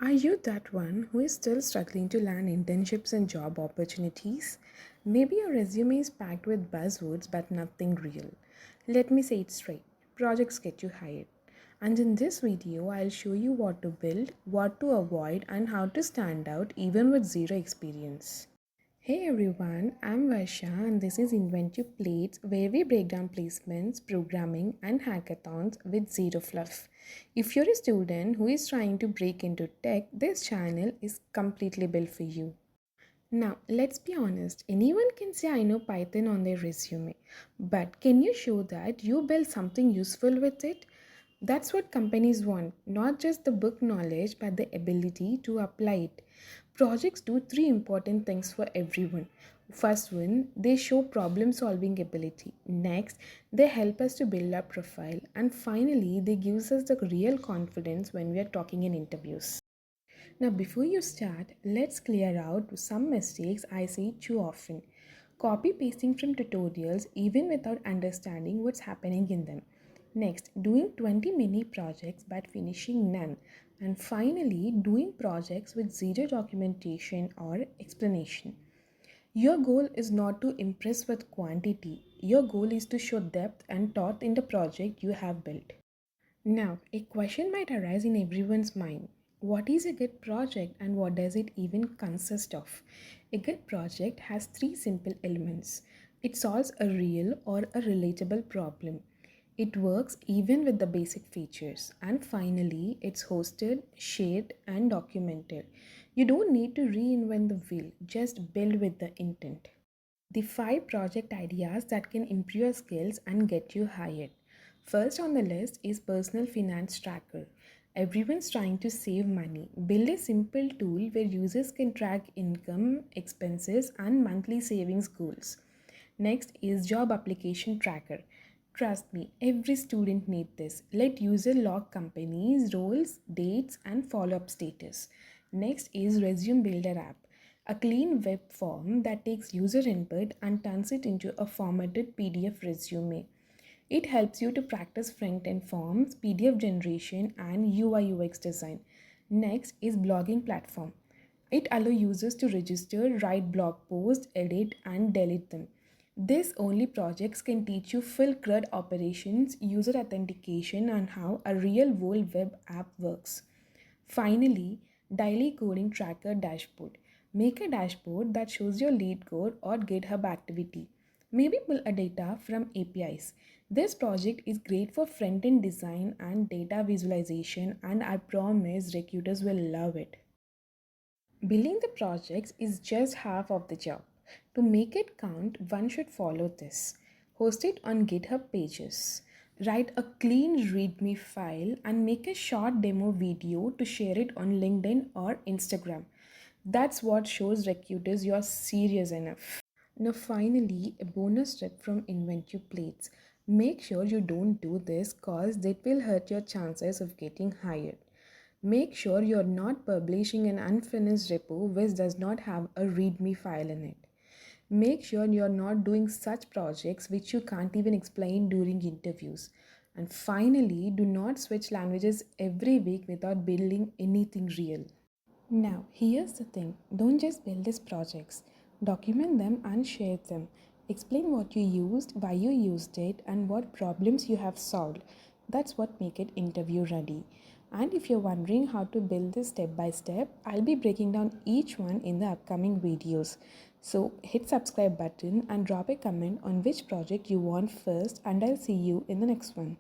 Are you that one who is still struggling to land internships and job opportunities? Maybe your resume is packed with buzzwords but nothing real. Let me say it straight, projects get you hired. And in this video, I'll show you what to build, what to avoid, and how to stand out even with zero experience. Hey everyone, I'm Varsha and this is Inventive Plates where we break down placements, programming, and hackathons with zero fluff. If you're a student who is trying to break into tech, this channel is completely built for you. Now, let's be honest, anyone can say I know Python on their resume, but can you show that you built something useful with it? That's what companies want, not just the book knowledge, but the ability to apply it. Projects do three important things for everyone. First one, they show problem solving ability. Next, they help us to build our profile. And finally, they gives us the real confidence when we are talking in interviews. Now, before you start, let's clear out some mistakes I see too often. Copy pasting from tutorials even without understanding what's happening in them. Next, doing 20 mini projects but finishing none. And finally, doing projects with zero documentation or explanation. Your goal is not to impress with quantity. Your goal is to show depth and thought in the project you have built. Now, a question might arise in everyone's mind. What is a good project and what does it even consist of? A good project has three simple elements. It solves a real or a relatable problem. It works even with the basic features. And finally, it's hosted, shared, and documented. You don't need to reinvent the wheel, just build with the intent. The five project ideas that can improve your skills and get you hired. First on the list is personal finance tracker. Everyone's trying to save money. Build a simple tool where users can track income, expenses, and monthly savings goals. Next is job application tracker. Trust me, every student needs this. Let user log companies, roles, dates, and follow-up status. Next is resume builder app, a clean web form that takes user input and turns it into a formatted PDF resume. It helps you to practice front-end forms, PDF generation, and UI UX design. Next is blogging platform. It allows users to register, write blog posts, edit, and delete them. This only projects can teach you full CRUD operations, user authentication, and how a real world web app works. Finally, daily coding tracker dashboard. Make a dashboard that shows your lead code or GitHub activity. Maybe pull a data from APIs. This project is great for front-end design and data visualization, and I promise recruiters will love it. Building the projects is just half of the job. To make it count, one should follow this. Host it on GitHub pages. Write a clean README file and make a short demo video to share it on LinkedIn or Instagram. That's what shows recruiters you're serious enough. Now, finally, a bonus tip from Inventive Plates. Make sure you don't do this cause that will hurt your chances of getting hired. Make sure you're not publishing an unfinished repo which does not have a README file in it. Make sure you're not doing such projects which you can't even explain during interviews. And finally, do not switch languages every week without building anything real. Now, here's the thing, don't just build these projects, document them and share them. Explain what you used, why you used it, and what problems you have solved. That's what make it interview ready. And if you're wondering how to build this step by step, I'll be breaking down each one in the upcoming videos. So hit subscribe button and drop a comment on which project you want first, and I'll see you in the next one.